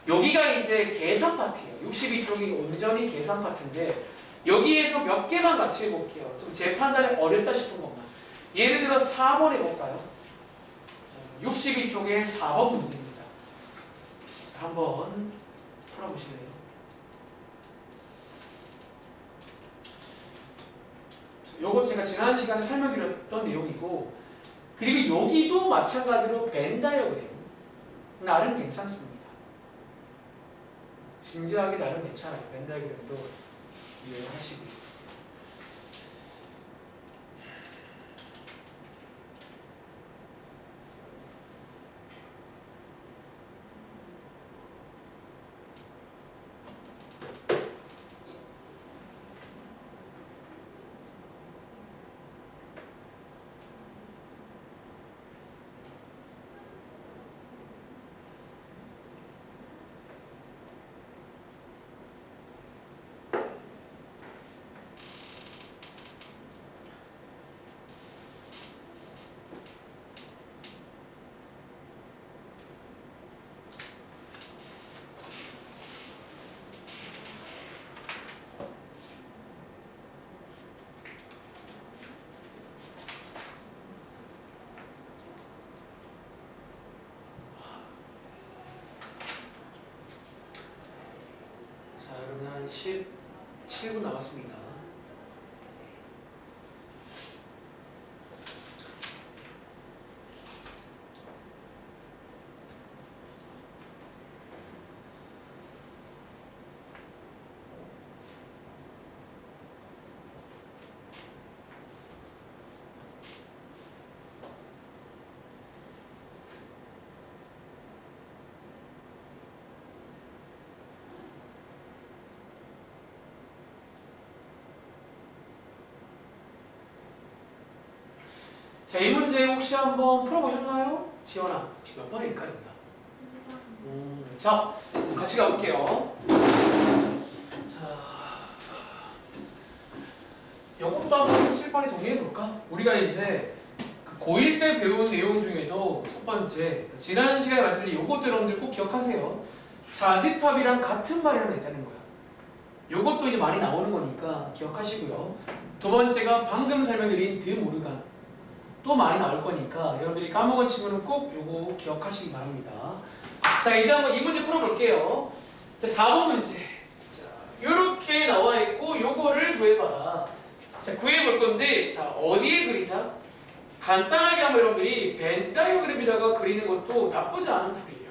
여기가 이제 계산 파트예요. 62쪽이 온전히 계산 파트인데 여기에서 몇 개만 같이 해볼게요. 좀 제 판단에 어렵다 싶은 것만. 예를 들어 4번 해볼까요? 62쪽에 4번 문제입니다. 자, 한번 풀어보실래요? 요거 제가 지난 시간에 설명드렸던 내용이고 그리고 여기도 마찬가지로 벤 다이어그램 나름 괜찮습니다. 진지하게 나름 괜찮아요. 벤 다이어그램도 이해하시고요. 자, 그러면 한 17분 남았습니다. 자, 이 문제 혹시 한번 풀어보셨나요? 지원아, 몇 번일까? 자, 같이 가볼게요. 자, 이것도 한번 칠판에 정리해볼까? 우리가 이제 그 고1 때 배운 내용 중에도 첫 번째, 지난 시간에 말씀드린 요것도 여러분들 꼭 기억하세요. 자집합이랑 같은 말이라는 게 있다는 거야. 요것도 이제 많이 나오는 거니까 기억하시고요. 두 번째가 방금 설명드린 드모르간. 또 많이 나올 거니까 여러분들이 까먹은 친구는 꼭 요거 기억하시기 바랍니다. 자, 이제 한번 이 문제 풀어볼게요. 자, 4번 문제. 자, 요렇게 나와 있고 요거를 구해봐라. 자, 구해볼 건데, 자, 어디에 그리자? 간단하게 한번 여러분들이 벤 다이어그램에다가 그리는 것도 나쁘지 않은 풀이에요.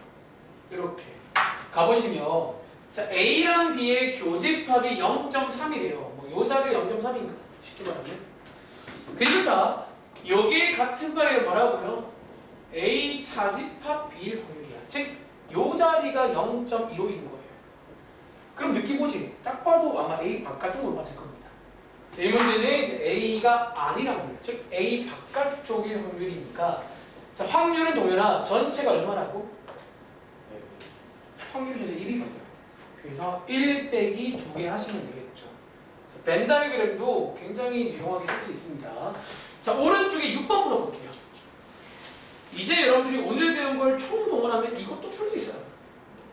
이렇게 가보시면, 자, A랑 B의 교집합이 0.3이래요. 뭐 요 자리가 0.3인가? 쉽게 말하면. 그리고 자, 여기에 같은 말이 뭐라고요? A 차집합 B일 확률이야. 즉, 요 자리가 0.15인 거예요. 그럼 느낌 오지? 딱 봐도 아마 A 바깥쪽으로 봤을 겁니다. 자, 이 문제는 이제 A가 아니라고 해요. 즉, A 바깥쪽일 확률이니까. 자, 확률은 동현아, 전체가 얼마라고? 확률이 이제 1이거든요. 그래서 1 빼기 2개 하시면 되겠죠. 벤 다이어그램도 굉장히 유용하게 쓸 수 있습니다. 자, 오른쪽에 6번 풀어볼게요. 이제 여러분들이 오늘 배운 걸 총동원하면 이것도 풀 수 있어요.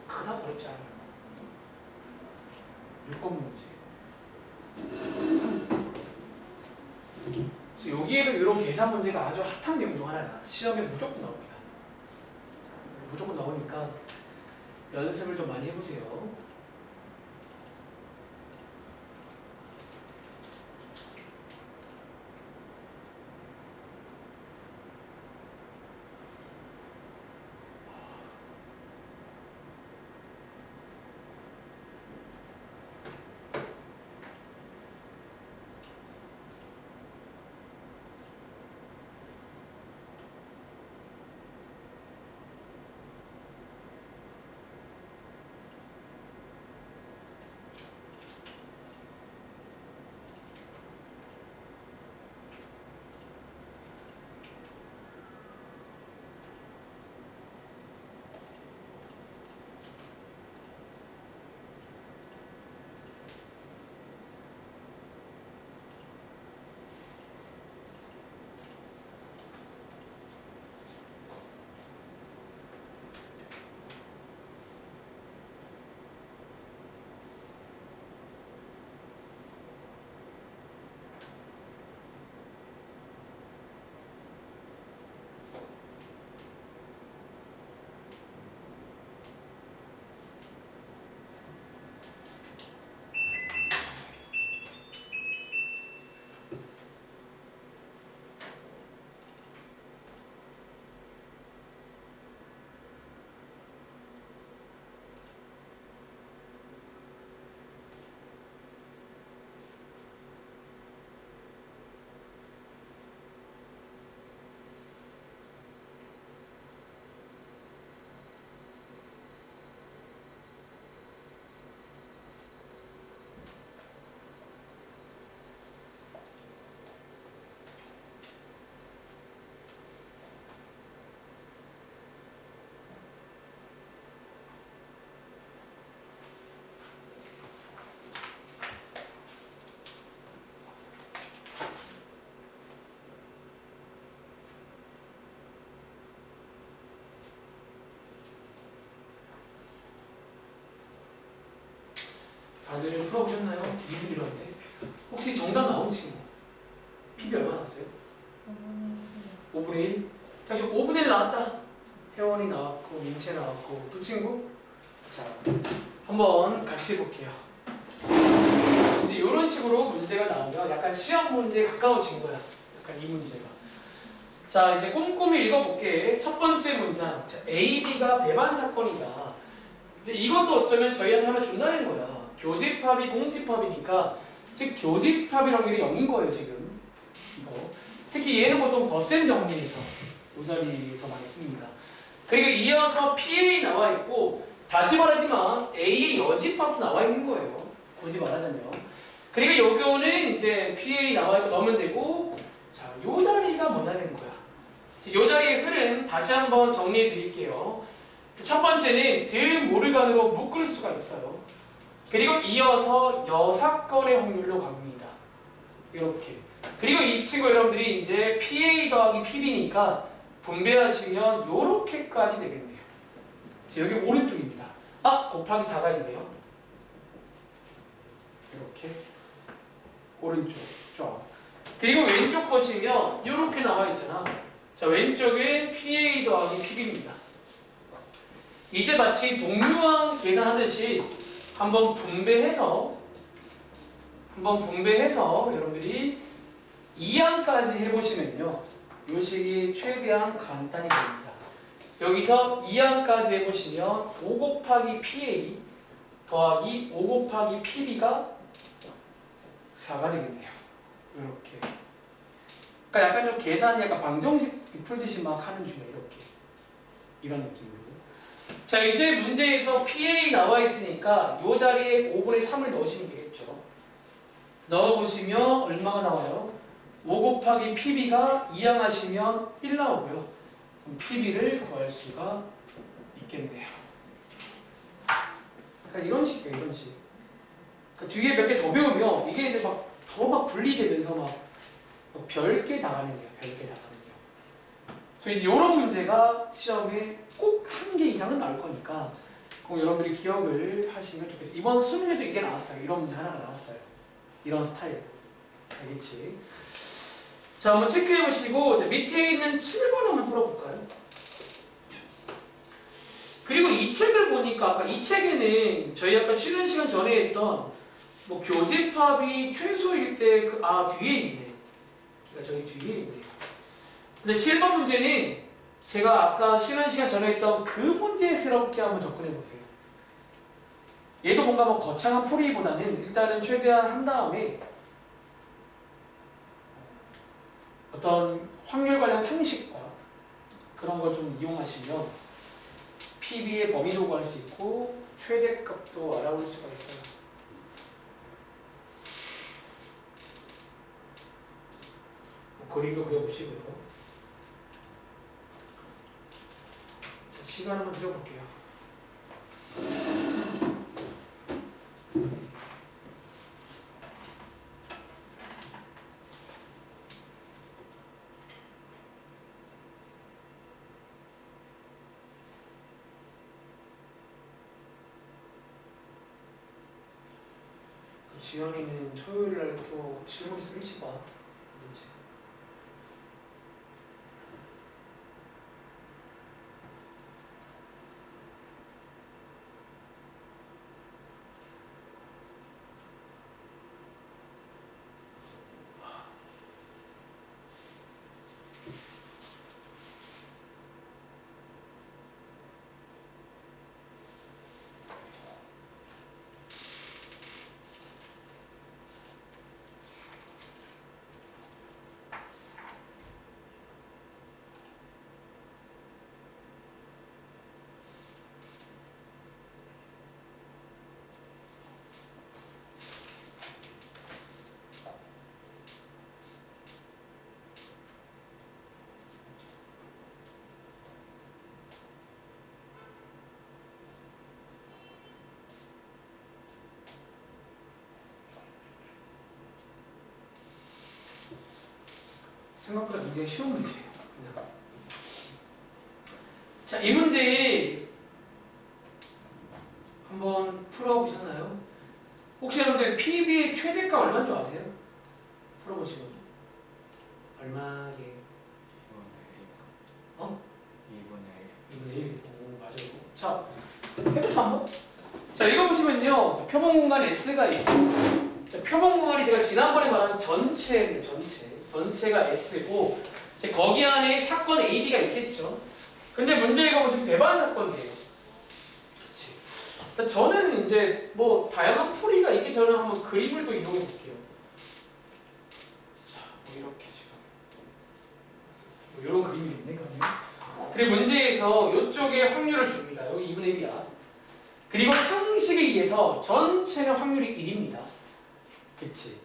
그다음 어렵지 않아요. 6번 문제. 그래서 여기에도 이런 계산 문제가 아주 핫한 내용 중 하나야. 시험에 무조건 나옵니다. 무조건 나오니까 연습을 좀 많이 해보세요. 다들 풀어보셨나요? 2분 이었는데 혹시 정답 나온 친구? PB 얼마 나왔어요? 5분의 1. 자, 지금 5분의 1 나왔다. 혜원이 나왔고 민채 나왔고 또 친구? 자, 한번 같이 해볼게요. 이제 이런 식으로 문제가 나오면 약간 시험 문제에 가까워진 거야. 약간 이 문제가. 자, 이제 꼼꼼히 읽어볼게. 첫 번째 문장. 자, A, B가 배반 사건이다. 이제 이것도 어쩌면 저희한테 하나 준다는 거야. 교집합이 공집합이니까 즉 교집합일 확률이 0인 거예요 지금. 이거. 특히 얘는 보통 덧셈 정리에서 이 자리에서 많이 씁니다. 그리고 이어서 PA 나와 있고 다시 말하지만 A의 여집합도 나와 있는 거예요. 굳이 말하자면. 그리고 요거는 이제 PA 나와 있고 넣으면 되고 자, 요 자리가 뭐냐는 거야. 요 자리의 흐름 다시 한번 정리해 드릴게요. 첫 번째는 드모르간으로 묶을 수가 있어요. 그리고 이어서 여사건의 확률로 갑니다. 이렇게. 그리고 이 친구 여러분들이 이제 PA 더하기 PB니까 분배하시면 요렇게까지 되겠네요. 여기 오른쪽입니다. 아, 곱하기 4가 있네요. 이렇게 오른쪽 쫙. 그리고 왼쪽 보시면 이렇게 나와 있잖아. 자, 왼쪽은 PA 더하기 PB입니다. 이제 마치 동류항 계산하듯이 한번 분배해서 여러분들이 2항까지 해보시면요. 이 식이 최대한 간단히 됩니다. 여기서 2항까지 해보시면 5 곱하기 PA 더하기 5 곱하기 PB가 4가 되겠네요. 이렇게. 그러니까 약간 좀 계산이 약간 방정식 풀듯이 막 하는 중에 이렇게. 이런 느낌으로. 자, 이제 문제에서 PA 나와 있으니까 이 자리에 5분의 3을 넣으시면 되겠죠. 넣어보시면 얼마가 나와요? 5 곱하기 PB가 2항 하시면 1 나오고요. 그럼 PB를 구할 수가 있겠네요. 그러니까 이런 식이에요, 이런 식. 그러니까 뒤에 몇 개 더 배우면 이게 이제 더 분리되면서 별게 나가는 거예요, 별게 나가는 거예요. 그래서 이제 이런 문제가 시험에 꼭 한 개 이상은 나올 거니까 꼭 여러분들이 기억을 하시면 좋겠어요. 이번 수능에도 이게 나왔어요. 이런 문제 하나가 나왔어요. 이런 스타일. 알겠지? 자, 한번 체크해 보시고 밑에 있는 7번 한번 풀어볼까요? 그리고 이 책을 보니까 아까 이 책에는 저희 아까 쉬는 시간 전에 했던 뭐 교집합이 최소일 때 뒤에 있네. 그러니까 저희 뒤에 있네요. 근데 7번 문제는 제가 아까 쉬는 시간 전에 했던 그 문제스럽게 한번 접근해 보세요. 얘도 뭔가 거창한 풀이보다는 일단은 최대한 한 다음에 어떤 확률 관련 상식과 그런 걸 좀 이용하시면 PB의 범위도 구할 수 있고 최대값도 알아볼 수가 있어요. 그림도 그려보시고요. 자, 시간 한번 드려볼게요. 지연이는 토요일날 또 질문 있으면 일찍 와. 그렇지. 생각보다 굉장히 쉬운 문제예요. 자, 이 문제 한번 풀어보셨나요? 여러분들 PB의 최대가 얼마인 줄 아세요? 풀어보시면 얼마게? 어? 2분의 1. 오, 맞아요. 자, 해부터 한번. 자, 읽어보시면요. 표본 공간 S가 있고, 자, 표본 공간이 제가 지난번에 말한 전체입니다. 전체가 S고, 이제 거기 안에 사건 AD가 있겠죠. 근데 문제 읽어보시면 배반 사건이에요. 그치. 자, 저는 이제 뭐 다양한 풀이가 있기 전에 한번 그림을 또 이용해 볼게요. 자, 뭐 이렇게 지금. 뭐 이런 그림이 있네, 그러면. 그리고 문제에서 이쪽에 확률을 줍니다. 여기 2분의 1이야. 그리고 상식에 의해서 전체는 확률이 1입니다. 그치?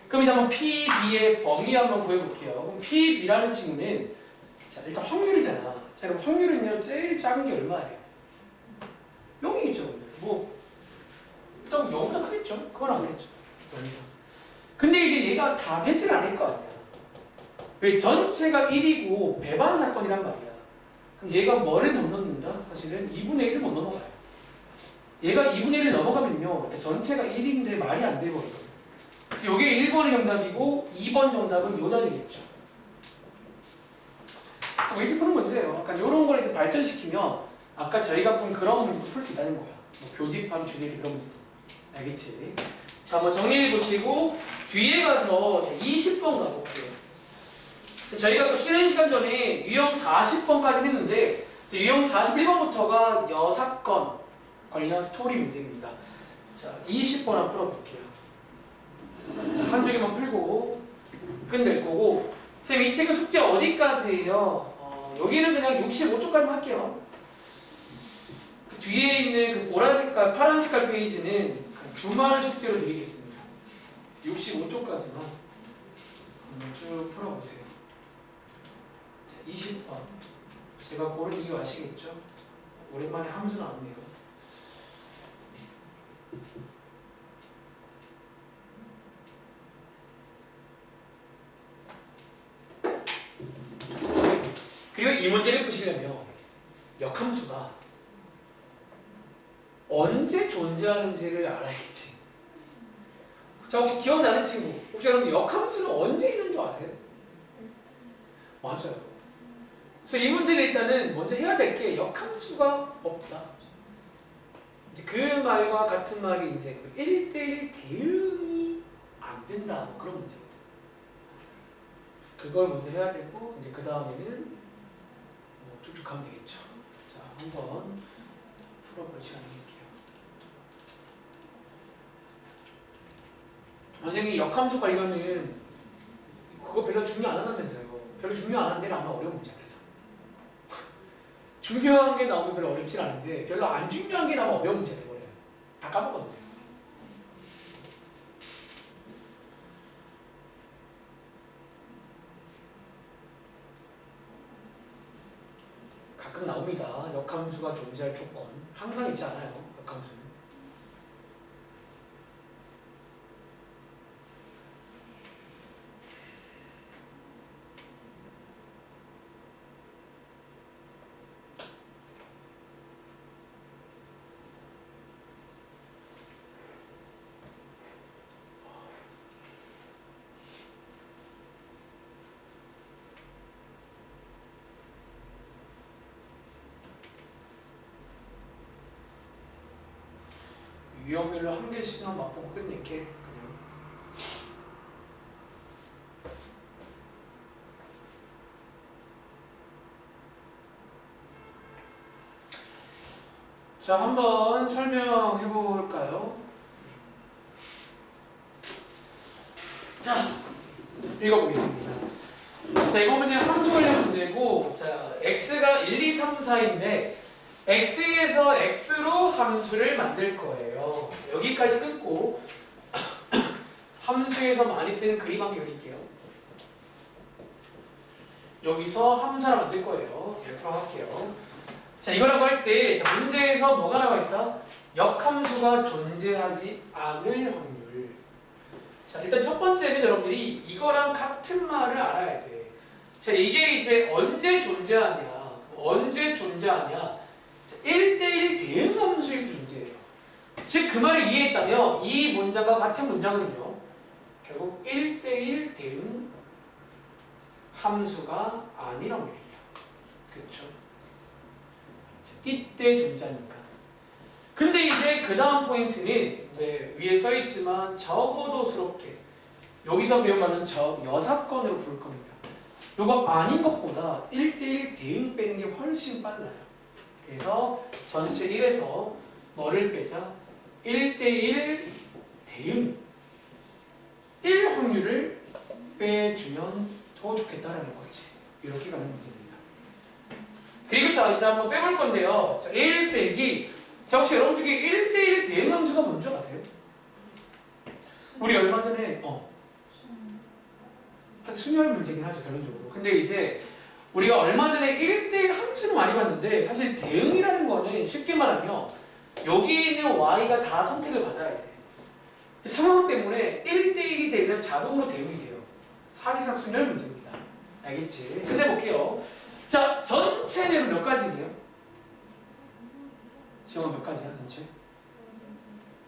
그럼 이제 한번 PB의 범위 한번 구해볼게요. 그럼 PB라는 친구는 자 일단 확률이잖아. 자 그럼 확률은요 제일 작은 게 얼마예요? 0이겠죠. 뭐 일단 0보다 크겠죠? 그건 아니겠죠. 0 이상. 근데 이제 얘가 다 되질 않을 거 아니야. 왜 전체가 1이고 배반 사건이란 말이야. 그럼 얘가 뭐를 못 넣는다? 사실은 2분의 1을 못 넘어가요. 얘가 2분의 1을 넘어가면요 전체가 1인데 말이 안 되거든요. 이게 1번이 정답이고 2번 정답은 요 자리겠죠. 뭐 이렇게 푸는 문제예요. 약간 이런 걸 이제 발전시키면 아까 저희가 푼 그런 문제도 풀 수 있다는 거야. 뭐 교집합, 줄이기 그런 문제도. 알겠지? 자, 한번 정리해 보시고 뒤에 가서 20번 가볼게요. 저희가 또 쉬는 시간 전에 유형 40번까지 했는데 유형 41번부터가 여사건 관련 스토리 문제입니다. 자, 20번 한번 풀어볼게요. 한 줄기만 풀고 끝낼 거고 선생님 이 책은 숙제 어디까지예요? 여기는 그냥 65쪽까지만 할게요. 그 뒤에 있는 그 보라 색깔, 파란 색깔 페이지는 주말 숙제로 드리겠습니다. 65쪽까지만 한번 쭉 풀어보세요. 자, 20번 제가 고른 이유 아시겠죠? 오랜만에 함수 나왔네요. 그리고 이 문제를 푸시려면 역함수가 언제 존재하는지를 알아야겠지. 자, 혹시 기억나는 친구? 혹시 여러분들 역함수는 언제 있는 줄 아세요? 맞아요. 그래서 이 문제는 일단은 먼저 해야 될 게 역함수가 없다. 이제 그 말과 같은 말이 이제 1대1 대응이 안 된다. 뭐 그런 문제거든요. 그걸 먼저 해야 되고 이제 그 다음에는 쭉쭉 가면 되겠죠. 자, 한번 풀어볼 시간 드릴게요. 선생님이 역함수 관련은 그거 별로 중요 안 한다면서요. 별로 중요 안 한데는 아마 어려운 문제야. 그래서 중요한 게 나오면 별로 어렵진 않은데 별로 안 중요한 게 나오면 어려운 문제 돼버려요. 다 까먹거든요. 가끔 나옵니다. 역함수가 존재할 조건. 항상 있지 않아요. 역함수는. 유형별로 한 개씩만 맛보고 끝낼게. 그냥. 자, 한번 설명해 볼까요? 자, 읽어보겠습니다. 자, 이번 문제는 함수 관련 문제고, 자, x가 1, 2, 3, 4인데 x에서 x로 함수를 만들 거예요. 자, 여기까지 끊고 함수에서 많이 쓰는 그림 한 개 그릴게요. 여기서 함수 하나 만들 거예요. 이렇게 할게요. 자, 이거라고 할 때 문제에서 뭐가 나와 있다? 역함수가 존재하지 않을 확률. 자, 일단 첫 번째는 여러분들이 이거랑 같은 말을 알아야 돼. 자, 이게 이제 언제 존재하냐? 언제 존재하냐? 1대1 대응 함수일 존재예요. 즉 그 말을 이해했다면 이 문장과 같은 문장은요 결국 1대1 대응 함수가 아니란 말이에요. 그렇죠? 띠때 존재하니까. 근데 이제 그 다음 포인트는 이제 위에 써있지만 적어도스럽게 여기서 배우면 저 여사건으로 부를 겁니다. 요거 아닌 것보다 1대1 대응 빼는 게 훨씬 빨라요. 그래서 전체 1에서 뭐를 빼자? 1대1 대응 1 확률을 빼주면 더 좋겠다라는 거지. 이렇게 가는 문제입니다. 그리고 자, 이제 한번 빼볼 건데요. 자, 1 빼기. 자, 혹시 여러분 중에 1대1 대응 함수가 뭔지 아세요? 우리 얼마 전에 순열 문제긴 하죠, 결론적으로. 근데 이제 우리가 얼마 전에 1대1 함수를 많이 봤는데 사실 대응이라는 거는 쉽게 말하면 여기 있는 y가 다 선택을 받아야 돼. 상황 때문에 1대1이 되면 자동으로 대응이 돼요. 사실상 순열 문제입니다. 알겠지? 끝내볼게요. 자, 전체는 몇 가지예요? 지금 몇 가지야, 전체?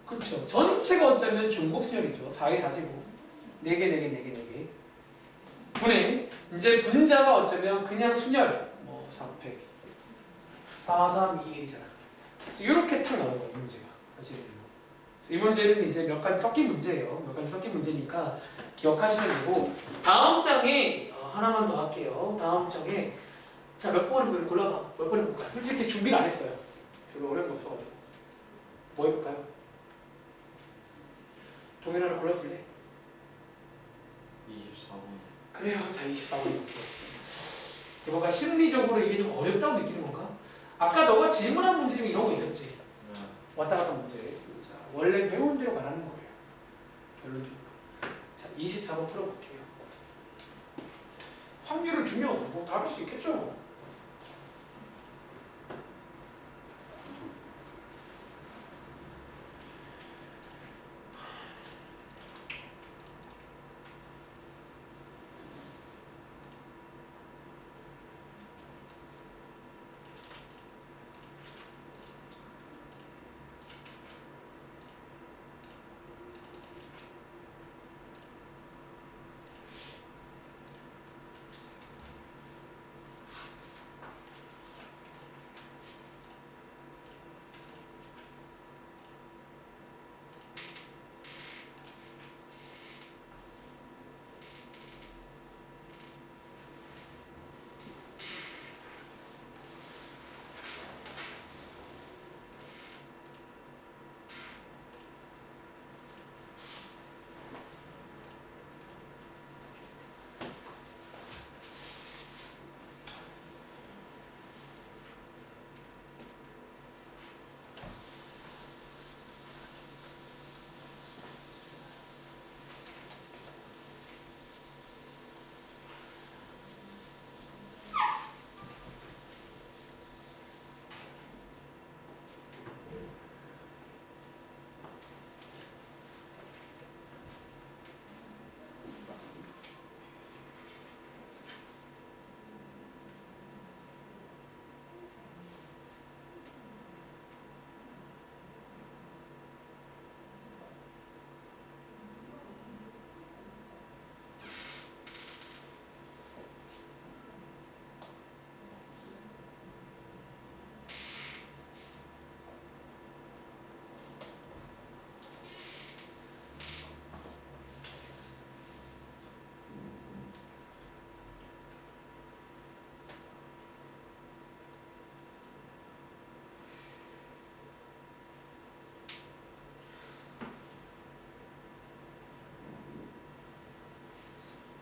그렇죠. 전체가 어쩌면 중복 순열이죠. 4의 4제곱. 4개, 4개, 4개, 4개. 분의, 이제 분자가 어쩌면 그냥 순열. 뭐, 3팩. 4, 3, 2, 1이잖아. 그래서 이렇게 탁 나오는 거예요, 문제가. 사실은. 이 문제는 이제 몇 가지 섞인 문제예요. 몇 가지 섞인 문제니까 기억하시면 되고, 다음 장에 하나만 더 할게요. 다음 장에 자, 몇 번을 골라봐. 몇 번을 볼까요? 솔직히 준비를 안 했어요. 별로 어려운 게 없어가지고. 뭐 해볼까요? 동일 하나 골라줄래? 24번. 그래요. 자, 24번 볼게요. 너가 심리적으로 이게 좀 어렵다고 느끼는 건가? 아까 너가 질문한 문제 중에 이런 거 있었지? 네. 왔다 갔다 문제. 자, 원래 배운 대로 말하는 거예요. 결론적으로. 자, 24번 풀어볼게요. 확률을 주면 뭐 다 할 수 있겠죠?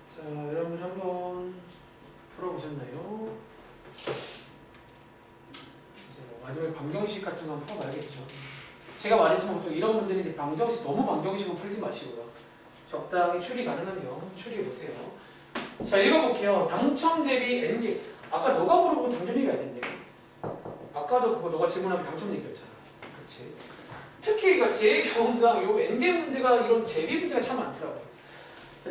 자, 여러분 한번 풀어보셨나요? 이제 뭐 마지막에 방정식 같은 거 한번 풀어봐야겠죠. 제가 말했지만 보통 이런 문제는 이제 방정식, 너무 방정식으로 풀지 마시고요. 적당히 추리 가능하면 추리해보세요. 자, 읽어볼게요. 당첨 대비 N개. 아까 너가 물어본 당첨 얘기 아니었냐? 아까도 그거 너가 질문하면 당첨 얘기였잖아. 그렇지? 특히 제 경험상 요 N개 문제가 이런 제비 문제가 참 많더라고요.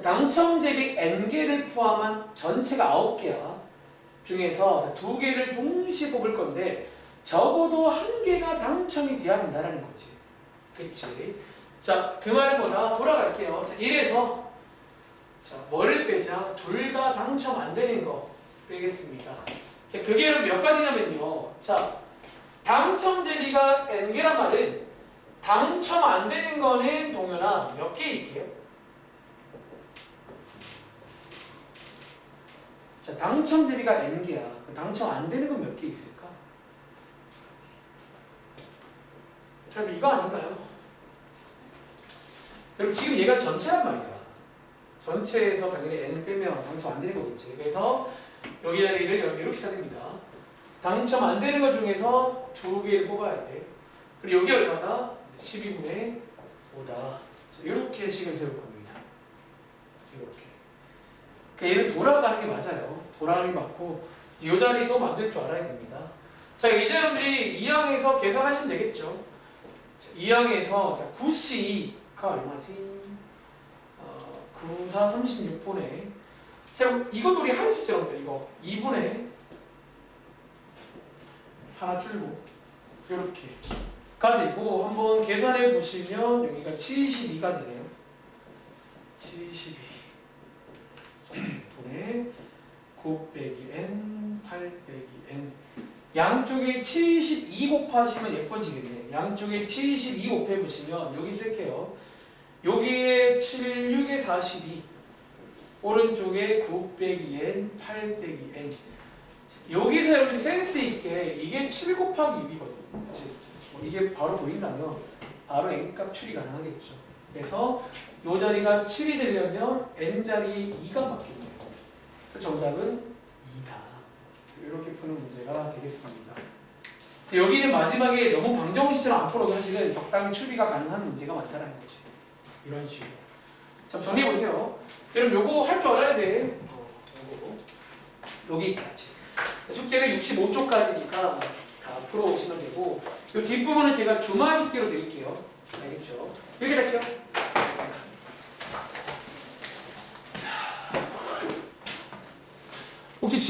당첨 대비 N개를 포함한 전체가 9개야. 중에서 2개를 동시에 뽑을 건데 적어도 1개가 당첨이 돼야 된다는 거지. 그치. 자, 그 말은 뭐다? 돌아갈게요. 자, 1에서 자, 뭐를 빼자? 둘 다 당첨 안 되는 거 빼겠습니다. 자, 그게 몇 가지냐면요. 자, 당첨 대비가 n개란 말은 당첨 안 되는 거는 동현아 몇 개 있게요? 자, 당첨 대비가 n개야. 당첨 안 되는 건 몇 개 있을까? 자, 그럼 이거 아닌가요? 그럼 지금 얘가 전체란 말이야. 전체에서 당연히 n 빼면 당첨 안 되는 거겠지. 그래서 여기 자리를 이렇게 써냅니다. 당첨 안 되는 것 중에서 2개를 뽑아야 돼. 그리고 여기 얼마다? 12분의 5다. 이렇게 식을 세울 겁니다. 이렇게. 그러니까 얘는 돌아가는 게 맞아요. 돌아가는 게 맞고 이 자리도 만들 줄 알아야 됩니다. 자, 이제 여러분들이 2항에서 계산하시면 되겠죠. 2항에서 9C가 얼마지? 9, 4, 36분의 자, 이것도 우리 할 수 있죠, 여러분들. 이거 2분의 하나 줄고 이렇게 가 되고 한번 계산해 보시면 여기가 72가 되네요. 72 분의 9 빼기 n 8 빼기 n 양쪽에 72 곱하시면 예뻐지겠네. 양쪽에 72 곱해 보시면 여기 쓸게요. 여기에 7, 6에 42 오른쪽에 9 빼기 n 8 빼기 n 여기서 여러분이 센스 있게 이게 7 곱하기 2이거든요. 이게 바로 보인다면 바로 n값 추리 가능하겠죠. 그래서 이 자리가 7이 되려면 n자리에 2가 맞겠네요. 그래서 정답은 2다. 이렇게 푸는 문제가 되겠습니다. 여기는 마지막에 너무 방정식처럼 안 풀어도 사실은 적당히 추리가 가능한 문제가 많다는 거지. 이런 식으로. 자, 정리해보세요. 여러분 요거 할 줄 알아야 돼. 요거. 여기까지. 숙제는 65쪽까지니까 다 풀어오시면 되고 이 뒷부분은 제가 주말 숙제로 드릴게요. 알겠죠? 여기 할게요. 혹시